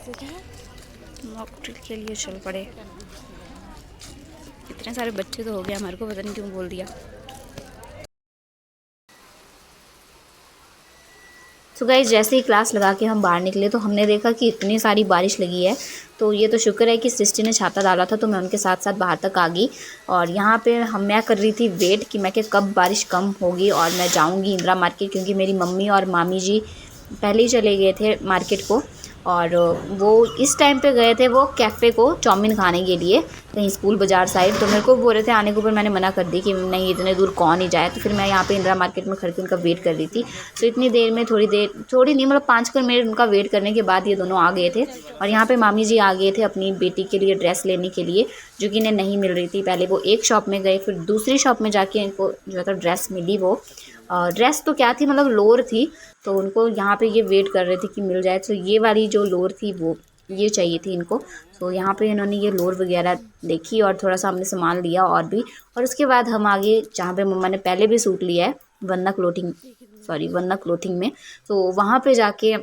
Mock drill के लिए चल पड़े। इतने सारे बच्चे तो हो गए, हमारे को पता नहीं क्यों बोल दिया। तो गाइस जैसे ही क्लास लगा के हम बाहर निकले तो हमने देखा कि इतनी सारी बारिश लगी है। तो ये तो शुक्र है कि सृष्टि ने छाता डाला था, तो मैं उनके साथ साथ बाहर तक आ गई। और यहाँ पे मैं कर रही थी वेट कि मैं कब बारिश कम होगी और मैं जाऊँगी इंदिरा मार्केट, क्योंकि मेरी मम्मी और मामी जी पहले ही चले गए थे मार्केट को। और वो इस टाइम पे गए थे वो कैफ़े को चाउमीन खाने के लिए कहीं स्कूल बाज़ार साइड। तो मेरे को बोल रहे थे आने के ऊपर, मैंने मना कर दी कि नहीं इतने दूर कौन ही जाए। तो फिर मैं यहाँ पे इंदिरा मार्केट में खड़ के उनका वेट कर रही थी। तो इतनी देर में थोड़ी नहीं मतलब 5 मिनट उनका वेट करने के बाद ये दोनों आ गए थे। और यहाँ पे मामी जी आ गए थे अपनी बेटी के लिए ड्रेस लेने के लिए, जो कि इन्हें नहीं मिल रही थी। पहले वो एक शॉप में गए, फिर दूसरी शॉप में जाके इनको जो था ड्रेस मिली। वो ड्रेस तो क्या थी, मतलब लोअर थी। तो उनको यहाँ पे ये वेट कर रहे थे कि मिल जाए। तो ये वाली जो लोअर थी वो ये चाहिए थी इनको। तो यहाँ पे इन्होंने ये लोअर वगैरह देखी और थोड़ा सा हमने सामान लिया और भी। और उसके बाद हम आगे जहाँ पे मम्मा ने पहले भी सूट लिया है वन्ना क्लोथिंग में, तो वहाँ पे जाके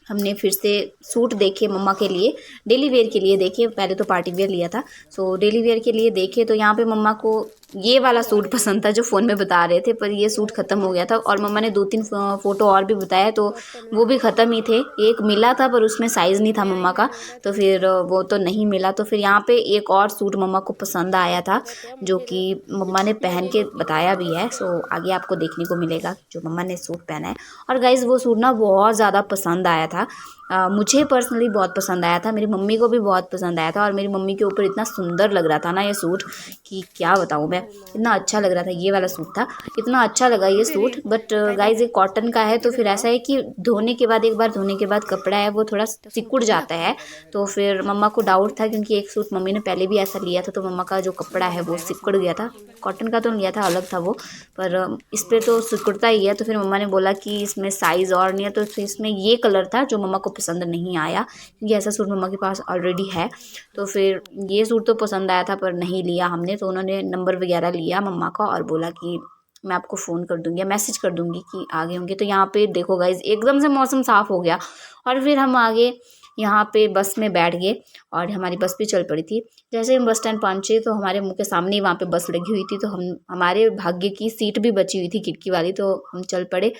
हमने फिर से सूट देखे मम्मा के लिए, डेली वेयर के लिए देखे। पहले तो पार्टी वेयर लिया था, सो डेली वेयर के लिए देखे। तो यहाँ पे मम्मा को ये वाला सूट पसंद था जो फ़ोन में बता रहे थे, पर ये सूट ख़त्म हो गया था। और मम्मा ने 2-3 फ़ोटो और भी बताया, तो वो भी ख़त्म ही थे। एक मिला था पर उसमें साइज़ नहीं था मम्मा का, तो फिर वो तो नहीं मिला। तो फिर यहाँ पे एक और सूट मम्मा को पसंद आया था, जो कि मम्मा ने पहन के बताया भी है। सो आगे आपको देखने को मिलेगा जो मम्मा ने सूट पहना है। और गाइज़ वो सूट ना बहुत ज़्यादा पसंद आया था। मुझे पर्सनली बहुत पसंद आया था, मेरी मम्मी को भी बहुत पसंद आया था। और मेरी मम्मी के ऊपर इतना सुंदर लग रहा था ना ये सूट कि क्या बताऊँ मैं, इतना अच्छा लग रहा था। ये वाला सूट था, इतना अच्छा लगा ये सूट। बट गाइज ये कॉटन का है, तो फिर ऐसा है कि धोने के बाद, एक बार धोने के बाद कपड़ा है वो थोड़ा सिकुड़ जाता है। तो फिर मम्मा को डाउट था, क्योंकि एक सूट मम्मी ने पहले भी ऐसा लिया था, तो मम्मा का जो कपड़ा है वो सिकुड़ गया था। कॉटन का तो लिया था, अलग था वो, पर इस पर तो सिकुड़ता ही है। तो फिर मम्मा ने बोला कि इसमें साइज़ और नहीं है, तो फिर इसमें ये कलर था जो मम्मा को पसंद नहीं आया, क्योंकि ऐसा सूट मम्मा के पास ऑलरेडी है। तो फिर ये सूट तो पसंद आया था पर नहीं लिया हमने। तो उन्होंने नंबर वगैरह लिया मम्मा का और बोला कि मैं आपको फ़ोन कर दूँगी या मैसेज कर दूँगी कि आ गए होंगे। तो यहाँ पे देखो गाइज़ एकदम से मौसम साफ़ हो गया और फिर हम आगे यहाँ पे बस में बैठ गए और हमारी बस भी चल पड़ी थी। जैसे हम बस स्टैंड पहुँचे तो हमारे मुँह के सामने ही वहाँ पे बस लगी हुई थी। तो हमारे भाग्य की सीट भी बची हुई थी खिड़की वाली, तो हम चल पड़े।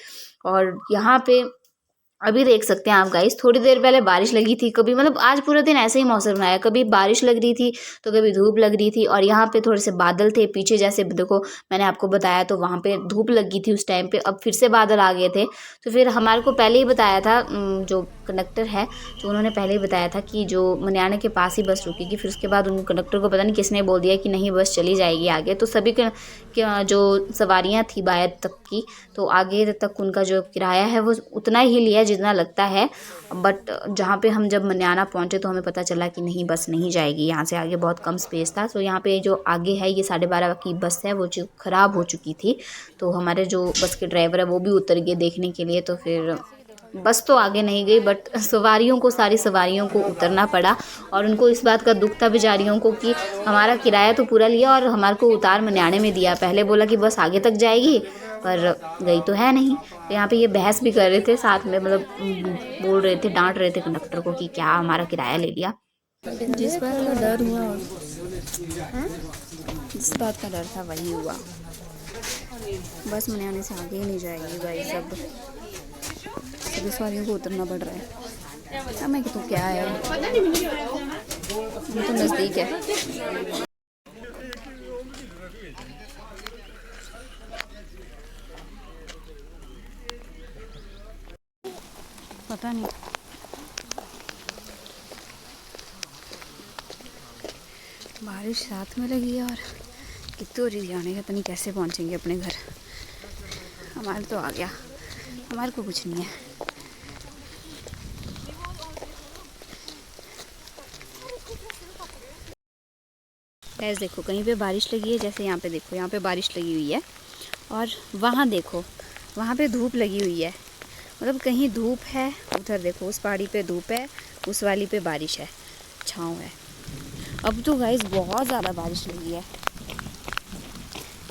और यहाँ पे अभी देख सकते हैं आप गाइस, थोड़ी देर पहले बारिश लगी थी, कभी मतलब आज पूरा दिन ऐसे ही मौसम रहा है, कभी बारिश लग रही थी तो कभी धूप लग रही थी। और यहाँ पे थोड़े से बादल थे पीछे, जैसे देखो मैंने आपको बताया, तो वहाँ पे धूप लगी थी उस टाइम पे, अब फिर से बादल आ गए थे। तो फिर हमारे को पहले ही बताया था जो कंडक्टर है, तो उन्होंने पहले ही बताया था कि जो मनियाना के पास ही बस रुकेगी। फिर उसके बाद उन कंडक्टर को पता नहीं किसने बोल दिया कि नहीं बस चली जाएगी आगे। तो सभी जो सवारियाँ थी बाहर तक की, तो आगे तक उनका जो किराया है वो उतना ही लिया जितना लगता है। बट जहाँ पे हम जब मनियाना पहुँचे तो हमें पता चला कि नहीं बस नहीं जाएगी, यहाँ से आगे बहुत कम स्पेस था। तो यहाँ पे जो आगे है ये 12:30 की बस है, वो जो ख़राब हो चुकी थी। तो हमारे जो बस के ड्राइवर है वो भी उतर गए देखने के लिए। तो फिर बस तो आगे नहीं गई, बट सारी सवारियों को उतरना पड़ा। और उनको इस बात का दुख था बेचारियों को कि हमारा किराया तो पूरा लिया और हमारे को उतार मनियाने में दिया। पहले बोला कि बस आगे तक जाएगी पर गई तो है नहीं। तो यहाँ पे ये बहस भी कर रहे थे साथ में, मतलब बोल रहे थे, डांट रहे थे कंडक्टर को कि क्या हमारा किराया ले लिया। जिस बात का डर हुआ, जिस बात का डर था वही हुआ। बस मनियाने से आगे ही नहीं जाएगी भाई, सभी सवारियों को उतरना पड़ रहा है। हमें तो क्या है, तो नज़दीक है। पता नहीं बारिश साथ में लगी है और कितनी हो रही जाने का, पता नहीं कैसे पहुंचेंगे अपने घर। हमारे तो आ गया, हमारे को कुछ नहीं है। ऐसे देखो कहीं पे बारिश लगी है, जैसे यहाँ पे देखो, यहाँ पे बारिश लगी हुई है और वहाँ देखो वहाँ पे धूप लगी हुई है। मतलब कहीं धूप है, उधर देखो उस पहाड़ी पे धूप है, उस वाली पे बारिश है, छाँव है। अब तो गाइस बहुत ज़्यादा बारिश लगी है।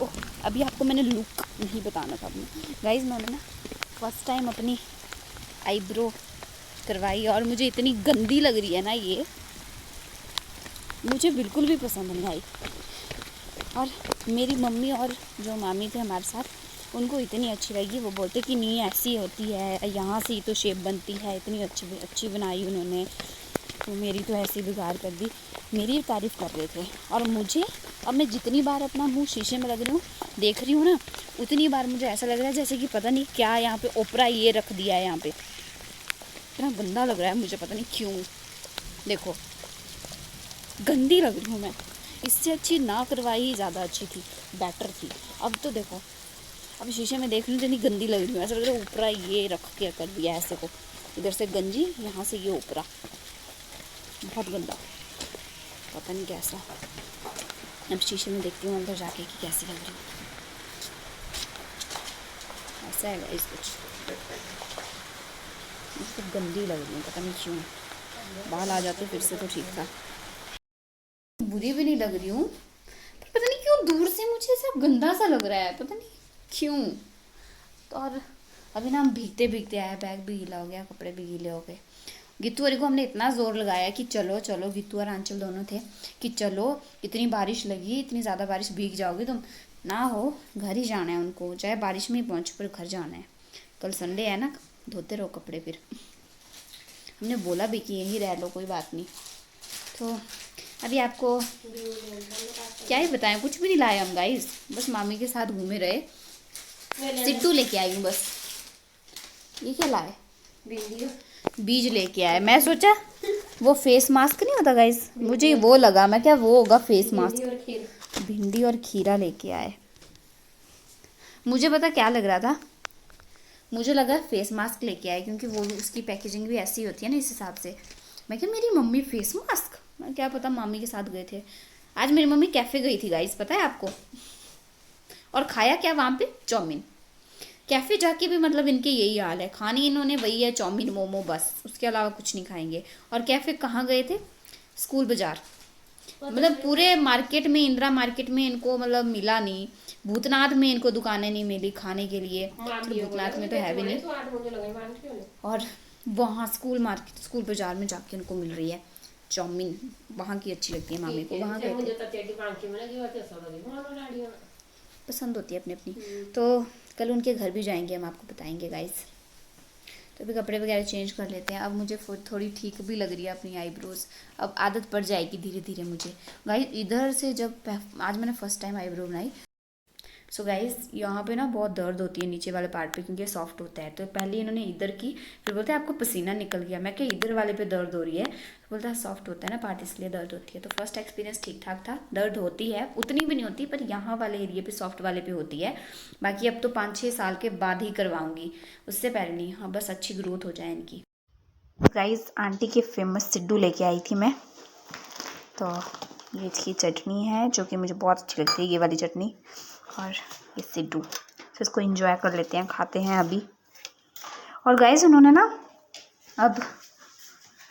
ओह अभी आपको मैंने लुक नहीं बताना था अपनी। गाइस मैंने ना फर्स्ट टाइम अपनी आईब्रो करवाई और मुझे इतनी गंदी लग रही है ना ये, मुझे बिल्कुल भी पसंद नहीं आई। और मेरी मम्मी और जो मामी थे हमारे साथ, उनको इतनी अच्छी लगी। वो बोलते कि नहीं ऐसी होती है, यहाँ से ही तो शेप बनती है, इतनी अच्छी अच्छी बनाई उन्होंने, तो मेरी तो ऐसी बिगाड़ कर दी। मेरी तारीफ़ कर रहे थे। और मुझे अब मैं जितनी बार अपना मुंह शीशे में लग रही हूँ देख रही हूँ ना, उतनी बार मुझे ऐसा लग रहा है जैसे कि पता नहीं क्या यहाँ पे ओपरा ये रख दिया है। यहाँ पे इतना गंदा लग रहा है मुझे, पता नहीं क्यों। देखो गंदी लग रही हूँ मैं, इससे अच्छी ना करवाई ही ज़्यादा अच्छी थी, बेटर थी। अब तो देखो, अब शीशे में देख रही हूँ इतनी गंदी लग रही हूँ, ऐसा लग रहा है ऊपरा ये रख के कर दिया ऐसे को, इधर से गंजी, यहाँ से ये ऊपरा, बहुत गंदा, पता नहीं कैसा। अब शीशे में देखती हूँ अंदर जाके कि कैसी लग रही हूँ। ऐसा है गाइस कुछ, मुझे गंदी लग रही है, पता नहीं क्यों। बाल आ जाते फिर से तो ठीक था। बुरी भी नहीं लग रही हूँ, पर पता नहीं क्यों दूर से मुझे ऐसा गंदा सा लग रहा है, पता नहीं क्यों। तो और अभी ना हम भीगते भीगते आए, बैग भी गीला हो गया, कपड़े भी गीले हो गए। गीतू अरे को हमने इतना ज़ोर लगाया कि चलो चलो, गीतू और आंचल दोनों थे कि चलो, इतनी बारिश लगी, इतनी ज़्यादा बारिश, भीग जाओगी तुम, ना हो घर ही जाना है उनको, चाहे बारिश में ही पहुँच पर घर जाना है, कल संडे है ना, धोते रहो कपड़े। फिर हमने बोला भी कि यहीं रह लो, कोई बात नहीं। तो अभी आपको क्या ही बताएं, कुछ भी नहीं लाए हम गाइस, बस मामी के साथ घूमे रहे। सिड्डू लेके आई हूँ बस। ये क्या लाए? बीज लेके आए। मैं सोचा वो फेस मास्क नहीं होता गाइस, मुझे वो लगा, मैं क्या वो होगा फेस मास्क। भिंडी और खीरा लेके आए। मुझे पता क्या लग रहा था, मुझे लगा फेस मास्क लेके आए, क्योंकि वो उसकी पैकेजिंग भी ऐसी होती है ना, इस हिसाब से। मैं क्या मेरी मम्मी फेस मास्क, मैं क्या पता, मामी के साथ गए थे आज। मेरी मम्मी कैफ़े गई थी गाइस, पता है आपको, और खाया क्या वहाँ पे, चाउमीन। कैफ़े जाके भी मतलब इनके यही हाल है, खाने इन्होंने वही है, चाउमीन मोमो, बस, उसके अलावा कुछ नहीं खाएंगे। और कैफ़े कहाँ गए थे, स्कूल बाज़ार, मतलब पूरे मार्केट में, इंदिरा मार्केट में इनको मतलब मिला नहीं, भूतनाथ में इनको दुकानें नहीं मिली खाने के लिए, भूतनाथ में तो है भी नहीं। और वहाँ स्कूल मार्केट, स्कूल बाज़ार में जाके इनको मिल रही है चाउमीन, वहाँ की अच्छी लगती है मामी को, वहाँ गए पसंद होती है अपनी अपनी। तो कल उनके घर भी जाएंगे हम, आपको बताएंगे गाइस। तो अभी कपड़े वगैरह चेंज कर लेते हैं। अब मुझे थोड़ी ठीक भी लग रही है अपनी आईब्रोज, अब आदत पड़ जाएगी धीरे धीरे मुझे गाइस। इधर से जब आज मैंने फर्स्ट टाइम आईब्रो बनाई, सो गाइस यहाँ पे ना बहुत दर्द होती है नीचे वाले पार्ट पे, क्योंकि सॉफ्ट होता है। तो पहले इन्होंने इधर की, फिर बोलते हैं आपको पसीना निकल गया, मैं क्या इधर वाले पे दर्द हो रही है, तो बोलता है सॉफ्ट होता है ना पार्ट, इसलिए दर्द होती है। तो फर्स्ट एक्सपीरियंस ठीक ठाक था, दर्द होती है, उतनी भी नहीं होती, पर यहाँ वाले एरिए पे, सॉफ्ट वाले पे होती है। बाकी अब तो 5-6 साल के बाद ही करवाऊंगी, उससे पहले नहीं। हाँ बस अच्छी ग्रोथ हो जाए इनकी। गाइस आंटी के फेमस सिड्डू लेके आई थी मैं, तो ये इसकी चटनी है जो कि मुझे बहुत अच्छी लगती है, ये वाली चटनी, और ये सिड्डू। तो इसको एंजॉय कर लेते हैं, खाते हैं अभी। और गाइस उन्होंने ना अब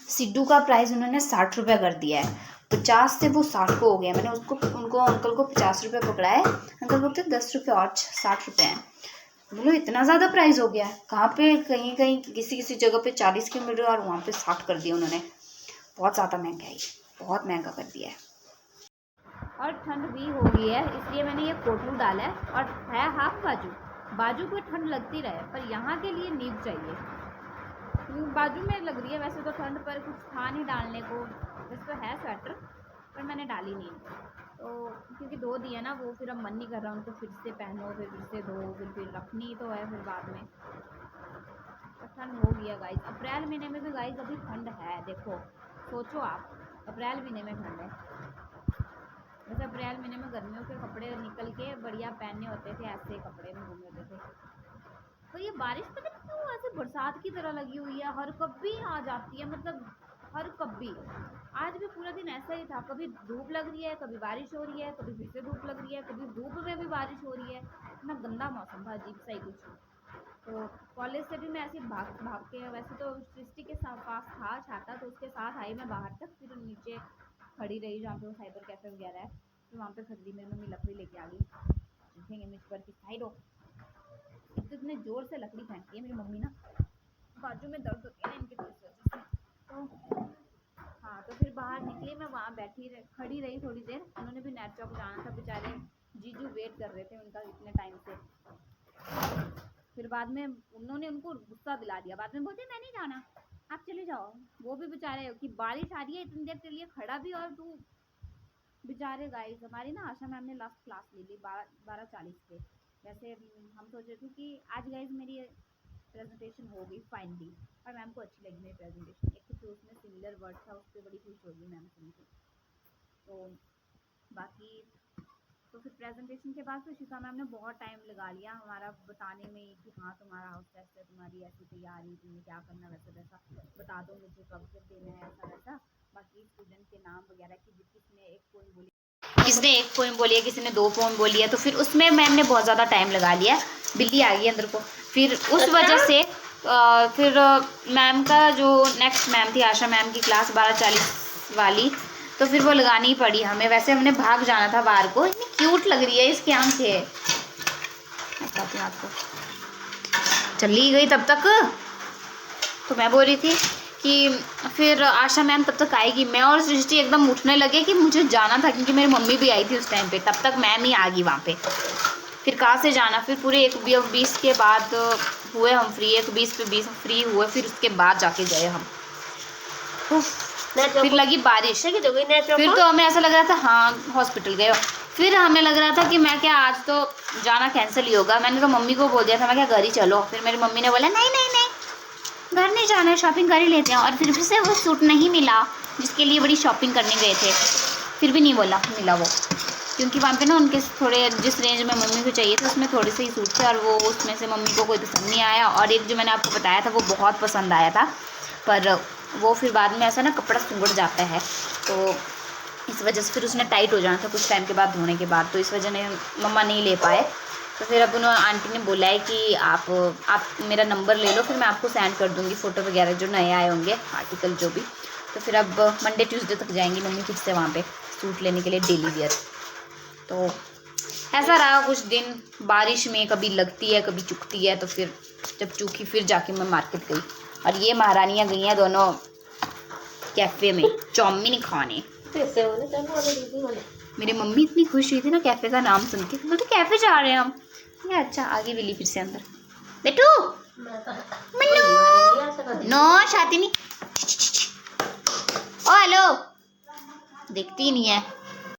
सिड्डू का प्राइस उन्होंने 60 रुपये कर दिया है, 50 से वो 60 को हो गया। मैंने उनको अंकल को 50 रुपये पकड़ा है, अंकल बोलते 10 रुपये और 60 रुपये हैं। बोलो इतना ज़्यादा प्राइस हो गया है, कहाँ पे, कहीं कहीं किसी किसी जगह पे 40 के मिल रहे और वहाँ पे 60 कर दिया उन्होंने। बहुत ज़्यादा महंगाई, बहुत महंगा कर दिया है। और ठंड भी हो गई है, इसलिए मैंने ये कोटू डाला है, और है हाफ बाजू को ठंड लगती रहे, पर यहाँ के लिए नीब चाहिए। बाजू में लग रही है वैसे तो ठंड, पर कुछ था नहीं डालने को, वैसे तो है स्वेटर, पर मैंने डाली नहीं। तो क्योंकि 2 दिए ना वो, फिर अब मन नहीं कर रहा उनको फिर से पहनो, फिर से दो, फिर रखनी तो है फिर बाद में। तो ठंड हो गई है गाइस, अप्रैल महीने में भी गाइस अभी ठंड है। देखो सोचो आप, अप्रैल महीने में ठंड है। वैसे अप्रैल महीने में गर्मियों के कपड़े निकल के बढ़िया पहनने होते थे, ऐसे कपड़े में घूमे होते थे। तो ये बारिश पता नहीं क्यों ऐसे बरसात की तरह लगी हुई है, हर कभी आ जाती है, मतलब हर कभी। आज भी पूरा दिन ऐसा ही था, कभी धूप लग रही है, कभी बारिश हो रही है, कभी फिर से धूप लग रही है, कभी धूप में भी बारिश हो रही है। इतना गंदा मौसम था, अजीब सा ही कुछ। तो कॉलेज से भी मैं ऐसे भाग भाग के, वैसे तो सृष्टि के पास था छाता, तो उसके साथ आई मैं बाहर तक, फिर नीचे खड़ी रही जहाँ पे वो साइबर कैफ़े वगैरह है, फिर वहाँ पे खरीदी मेरी मम्मी, लकड़ी लेके आ गई। देखेंगे मुझ पर कि साइड हो, इतने ज़ोर से लकड़ी फेंकती है मेरी मम्मी ना, बाजू में दर्द होती है ना इनके वजह से। हाँ, तो फिर बाहर निकली, मैं वहाँ खड़ी रही थोड़ी देर। उन्होंने भी नेट चौक जाना था, बेचारे जीजू वेट कर रहे थे उनका इतने टाइम से। फिर बाद में उन्होंने उनको गुस्सा दिला दिया, बाद में बोलते मैं नहीं जाना, आप चले जाओ। वो भी बेचारे कि बारिश आ रही है इतनी देर के लिए खड़ा भी, और तू बेचारे। गाइस हमारी ना आशा मैम ने लास्ट क्लास ले ली 12:40 पे। वैसे हम सोच रहे थे कि आज गाइस मेरी प्रेजेंटेशन हो गई फाइनली, और मैम को अच्छी लगी मेरी प्रेजेंटेशन। एक तो उसमें सिमिलर वर्ड था, उस पर बड़ी खुश होगी मैम सुन के। तो बाकी तो फिर प्रेजेंटेशन के बाद फिर शिखा मैम ने बहुत टाइम लगा लिया हमारा बताने में कि हाँ तुम्हारा हाउस टेस्ट है, तुम्हारी ऐसी तैयारी, तुम्हें क्या करना, वैसा वैसा बता दो मुझे, कब से देना है, ऐसा वैसा। बाकी स्टूडेंट के नाम वगैरह की किसने एक पोएम बोली, किसने एक पोएम बोली है, किसी ने 2 पोएम बोली है, तो फिर उसमें मैम ने बहुत ज़्यादा टाइम लगा लिया। बिल्ली आ गई अंदर को। फिर उस वजह से फिर मैम का जो नेक्स्ट मैम थी आशा मैम की क्लास 12:40 वाली, तो फिर वो लगानी ही पड़ी हमें। वैसे हमने भाग जाना था बाहर को। इतनी क्यूट लग रही है इसकी आंखें। बताती हूँ आपको। चली गई तब तक। तो मैं बोल रही थी कि फिर आशा मैम तब तक आएगी। मैं और सृष्टि एकदम उठने लगे कि मुझे जाना था, क्योंकि मेरी मम्मी भी आई थी उस टाइम पे। तब तक मैम ही आ गई वहाँ पे। फिर कहाँ से जाना, फिर पूरे 1:20 के बाद हुए हम फ्री। 1:20 पे 20 फ्री हुए, फिर उसके बाद जाके गए हम। फिर लगी बारिश, फिर तो हमें ऐसा लग रहा था हाँ हॉस्पिटल गए। फिर हमें लग रहा था कि मैं क्या आज तो जाना कैंसिल ही होगा। मैंने तो मम्मी को बोल दिया था, मैं क्या घर ही चलो। फिर मेरी मम्मी ने बोला नहीं नहीं नहीं, घर नहीं जाना है, शॉपिंग कर ही लेते हैं। और फिर से वो सूट नहीं मिला जिसके लिए बड़ी शॉपिंग करने गए थे। फिर भी नहीं मिला वो, क्योंकि वहाँ पे ना उनके थोड़े जिस रेंज में मम्मी को चाहिए थे उसमें थोड़े से ही सूट थे, और वो उसमें से मम्मी को कोई पसंद नहीं आया। और एक जो मैंने आपको बताया था वो बहुत पसंद आया था, पर वो फिर बाद में ऐसा ना कपड़ा सुंगड़ जाता है, तो इस वजह से फिर उसने टाइट हो जाना था कुछ टाइम के बाद धोने के बाद, तो इस वजह से मम्मा नहीं ले पाए। तो फिर अब उन्होंने आंटी ने बोला है कि आप मेरा नंबर ले लो, फिर मैं आपको सेंड कर दूँगी फ़ोटो वगैरह जो नए आए होंगे, आर्टिकल जो भी। तो फिर अब मंडे ट्यूसडे तक जाएंगी मम्मी फिर से वहाँ पे सूट लेने के लिए डेली वियर। तो ऐसा रहा कुछ दिन, बारिश में कभी लगती है कभी चुकती है। तो फिर जब चूकी फिर जाके मैं मार्केट गई, और ये महारानियाँ गई हैं दोनों कैफ़े में चाउमीन खाने। मेरी मम्मी इतनी खुश हुई थी ना कैफ़े का नाम सुन के, बोलते कैफ़े जा रहे हैं हम। ये अच्छा आगे बिल्ली फिर से अंदर। बेटू नो शादी नहीं। ओ हेलो, देखती ही नहीं है।